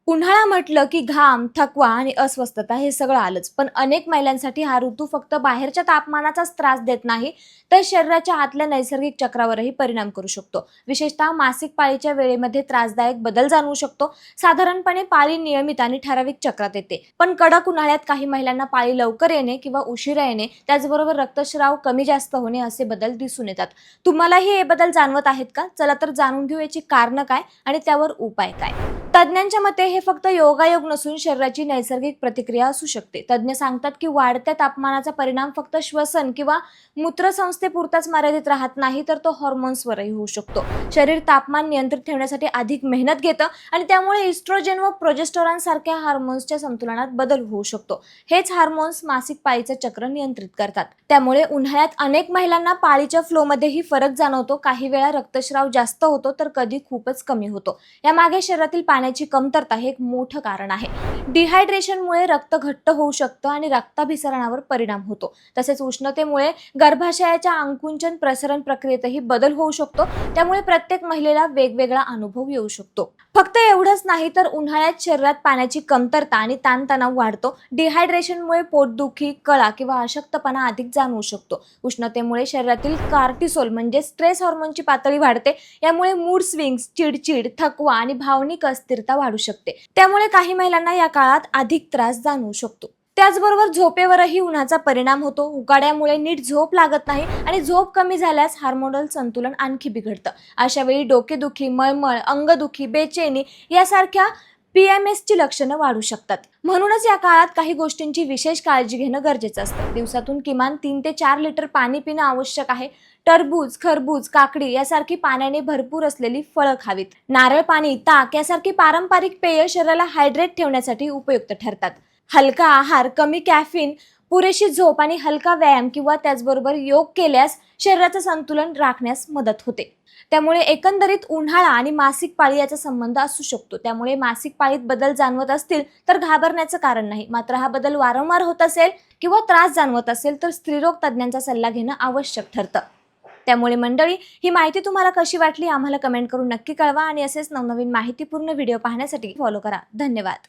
उन्हाळा म्हटलं की घाम, थकवा आणि अस्वस्थता हे सगळं आलंच. पण अनेक महिलांसाठी हा ऋतू फक्त बाहेरच्या तापमानाचाच त्रास देत नाही, तर शरीराच्या आतल्या नैसर्गिक चक्रावरही परिणाम करू शकतो. विशेषतः मासिक पाळीच्या वेळेमध्ये त्रासदायक बदल जाणवू शकतो. साधारणपणे पाळी नियमित आणि ठराविक चक्रात येते. पण कडक उन्हाळ्यात काही महिलांना पाळी लवकर येणे किंवा उशिरा येणे, त्याचबरोबर रक्तस्राव कमी जास्त होणे असे बदल दिसून येतात. तुम्हालाही हे बदल जाणवत आहेत का? चला तर जाणून घेऊ याची कारणं काय आणि त्यावर उपाय काय. तज्ज्ञांच्या मते हे फक्त योगायोग नसून शरीराची नैसर्गिक प्रतिक्रिया असू शकते. तज्ज्ञ सांगतात की वाढत्या तापमानाचा परिणाम फक्त श्वसन किंवा मूत्रसंस्थेपुरताच मर्यादित राहत नाही, तर तो हॉर्मोन्सवरही होऊ शकतो. शरीर तापमान नियंत्रित ठेवण्यासाठी अधिक मेहनत घेतं आणि त्यामुळे इस्ट्रोजन व प्रोजेस्टेरॉन सारख्या हार्मोन्सच्या संतुलनात बदल होऊ शकतो. हेच हार्मोन्स मासिक पाळीचं चक्र नियंत्रित करतात. त्यामुळे उन्हाळ्यात अनेक महिलांना पाळीच्या फ्लोमध्येही फरक जाणवतो. काही वेळा रक्तस्राव जास्त होतो तर कधी खूपच कमी होतो. यामागे शरीरातील पाण्याची कमतरता हे एक मोठं कारण आहे. डिहायड्रेशनमुळे रक्त घट्ट होऊ शकतं आणि रक्ताभिसरणावर परिणाम होतो. तसेच उष्णतेमुळे गर्भाशयाच्या आकुंचन प्रसरण प्रक्रियेतही बदल होऊ शकतो. त्यामुळे प्रत्येक महिलेला वेगवेगळा अनुभव येऊ शकतो. फक्त एवढंच नाही तर उन्हाळ्यात शरीरात पाण्याची कमतरता आणि ताणतणाव वाढतो. डिहायड्रेशनमुळे पोटदुखी, कळा किंवा अशक्तपणा अधिक जाणवू शकतो. उष्णतेमुळे शरीरातील कॉर्टिसोल म्हणजे स्ट्रेस हार्मोनची पातळी वाढते. यामुळे मूड स्विंग्स, चिडचिड, थकवा आणि भावनिक अस्थिरता वाढू शकते. त्यामुळे काही महिलांना या काळात अधिक त्रास जाणवू शकतो. त्याचबरोबर झोपेवरही उन्हाचा परिणाम होतो. उकाड्यामुळे नीट झोप लागत नाही आणि झोप कमी झाल्यास हार्मोनल संतुलन आणखी बिघडतं. अशा वेळी डोकेदुखी, मळमळ, अंगदुखी, बेचैनी यासारख्या PMSची लक्षणं वाढू शकतात. म्हणूनच या काळात काही गोष्टींची विशेष काळजी घेणं गरजेचं असतं. दिवसातून किमान 3 ते 4 लिटर पाणी पिणं आवश्यक आहे. टरबूज, खरबूज, काकडी यासारखी पाण्याने भरपूर असलेली फळं खावीत. नारळ पाणी, ताक यासारखी पारंपरिक पेय शरीराला हायड्रेट ठेवण्यासाठी उपयुक्त ठरतात. हलका आहार, कमी कॅफीन, पुरेशी झोप आणि हलका व्यायाम किंवा त्याचबरोबर योग केल्यास शरीराचं संतुलन राखण्यास मदत होते. त्यामुळे एकंदरीत उन्हाळा आणि मासिक पाळी याचा संबंध असू शकतो. त्यामुळे मासिक पाळीत बदल जाणवत असतील तर घाबरण्याचं कारण नाही. मात्र हा बदल वारंवार होत असेल किंवा त्रास जाणवत असेल तर स्त्रीरोग तज्ज्ञांचा सल्ला घेणं आवश्यक ठरतं. त्यामुळे मंडळी, ही माहिती तुम्हाला कशी वाटली आम्हाला कमेंट करून नक्की कळवा आणि असेच नवनवीन माहितीपूर्ण व्हिडिओ पाहण्यासाठी फॉलो करा. धन्यवाद.